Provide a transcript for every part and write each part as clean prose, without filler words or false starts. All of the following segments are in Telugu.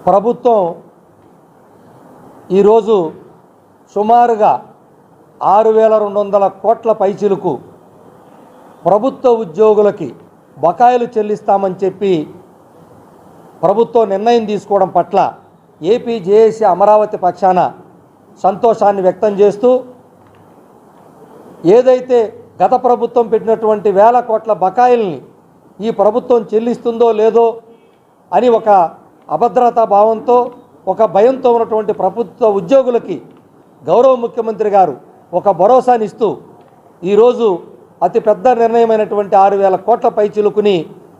ప్రభుత్వం ఈరోజు సుమారుగా 6,200 కోట్ల పైచిలకు ప్రభుత్వ ఉద్యోగులకి బకాయిలు చెల్లిస్తామని చెప్పి ప్రభుత్వం నిర్ణయం తీసుకోవడం పట్ల ఏపీ జేఏసీ అమరావతి పక్షాన సంతోషాన్ని వ్యక్తం చేస్తూ ఏదైతే గత ప్రభుత్వం పెట్టినటువంటి వేల కోట్ల బకాయిల్ని ఈ ప్రభుత్వం చెల్లిస్తుందో లేదో అని ఒక అభద్రతా భావంతో ఒక భయంతో ఉన్నటువంటి ప్రభుత్వ ఉద్యోగులకి గౌరవ ముఖ్యమంత్రి గారు ఒక భరోసానిస్తూ ఈరోజు అతి పెద్ద నిర్ణయమైనటువంటి 6,000 కోట్ల పైచిలుకుని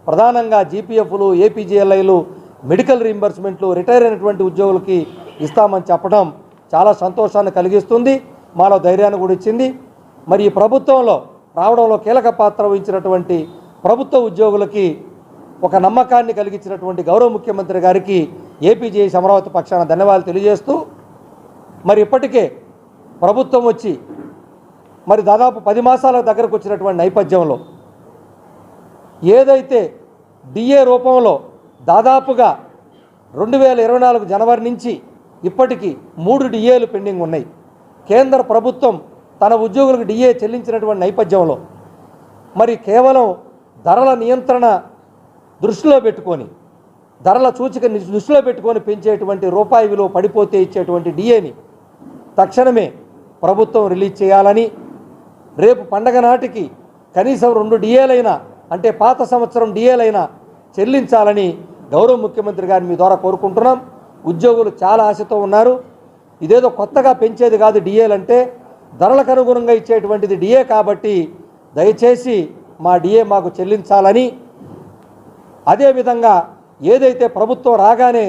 ప్రధానంగా జీపీఎఫ్లు, ఏపీజీఎల్ఐలు, మెడికల్ రీయింబర్స్మెంట్లు, రిటైర్ అయినటువంటి ఉద్యోగులకి ఇస్తామని చెప్పడం చాలా సంతోషాన్ని కలిగిస్తుంది, మాలో ధైర్యాన్ని కూడా ఇచ్చింది. మరి ఈ ప్రభుత్వంలో రావడంలో కీలక పాత్ర వహించినటువంటి ప్రభుత్వ ఉద్యోగులకి ఒక నమ్మకాన్ని కలిగించినటువంటి గౌరవ ముఖ్యమంత్రి గారికి ఏపీ జేఏసీ అమరావతి పక్షాన ధన్యవాదాలు తెలియజేస్తూ, మరి ఇప్పటికే ప్రభుత్వం వచ్చి మరి దాదాపు 10 మాసాల దగ్గరకు వచ్చినటువంటి నేపథ్యంలో ఏదైతే డిఏ రూపంలో దాదాపుగా 2024 జనవరి నుంచి ఇప్పటికీ 3 డిఏలు పెండింగ్ ఉన్నాయి. కేంద్ర ప్రభుత్వం తన ఉద్యోగులకు డిఏ చెల్లించినటువంటి నేపథ్యంలో మరి కేవలం ధరల నియంత్రణ దృష్టిలో పెట్టుకొని, ధరల సూచిక దృష్టిలో పెట్టుకొని పెంచేటువంటి రూపాయి విలువ పడిపోతే ఇచ్చేటువంటి డిఏని తక్షణమే ప్రభుత్వం రిలీజ్ చేయాలని, రేపు పండగ నాటికి కనీసం 2 డిఏలైనా అంటే పాత సంవత్సరం డిఏలైనా చెల్లించాలని గౌరవ ముఖ్యమంత్రి గారిని మీ ద్వారా కోరుకుంటున్నాం. ఉద్యోగులు చాలా ఆశతో ఉన్నారు. ఇదేదో కొత్తగా పెంచేది కాదు, డిఏలు అంటే ధరలకు అనుగుణంగా ఇచ్చేటువంటిది డిఏ కాబట్టి దయచేసి మా డిఏ మాకు చెల్లించాలని, అదేవిధంగా ఏదైతే ప్రభుత్వం రాగానే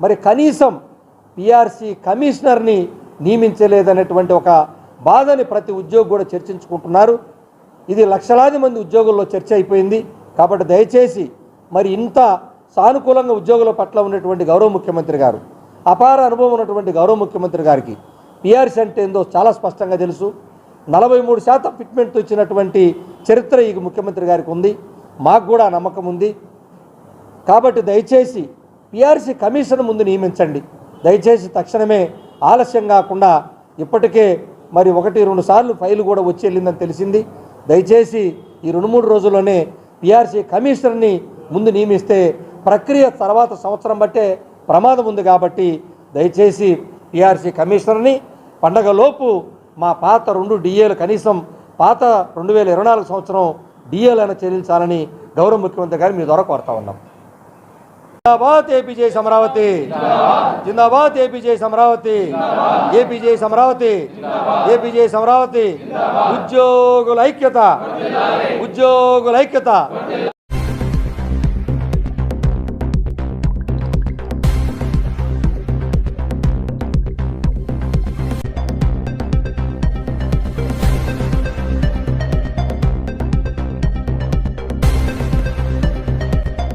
మరి కనీసం పిఆర్సీ కమిషనర్ని నియమించలేదనేటువంటి ఒక బాధని ప్రతి ఉద్యోగి కూడా చర్చించుకుంటున్నారు. ఇది లక్షలాది మంది ఉద్యోగుల్లో చర్చ అయిపోయింది. కాబట్టి దయచేసి మరి ఇంత సానుకూలంగా ఉద్యోగుల పట్ల ఉన్నటువంటి గౌరవ ముఖ్యమంత్రి గారు, అపార అనుభవం ఉన్నటువంటి గౌరవ ముఖ్యమంత్రి గారికి పిఆర్సీ అంటే ఏందో చాలా స్పష్టంగా తెలుసు. 43% ఫిట్మెంట్తో ఇచ్చినటువంటి చరిత్ర ఈ ముఖ్యమంత్రి గారికి ఉంది, మాకు కూడా నమ్మకం ఉంది. కాబట్టి దయచేసి పిఆర్సీ కమిషన్ ముందు నియమించండి. దయచేసి తక్షణమే ఆలస్యం కాకుండా, ఇప్పటికే మరి 1-2 సార్లు ఫైలు కూడా వచ్చి వెళ్ళిందని తెలిసింది. దయచేసి ఈ 2-3 రోజుల్లోనే పిఆర్సీ కమిషనర్ని ముందు నియమిస్తే ప్రక్రియ తర్వాత సంవత్సరం బట్టే ప్రమాదం ఉంది. కాబట్టి దయచేసి పిఆర్సీ కమిషనర్ని పండగలోపు మా పాత 2 డిఏలు కనీసం పాత 2024 సంవత్సరం డిఏలను చెల్లించాలని గౌరవ ముఖ్యమంత్రి గారు మీ ద్వారా కోరుతా ఉన్నాం. జిందాబాద్ ఏపీ జేఏసీ అమరావతి, జిందాబాద్ AP JAC Amaravati, AP JAC Amaravati, AP JAC Amaravati. ఉద్యోగుల ఐక్యత, ఉద్యోగుల ఐక్యత.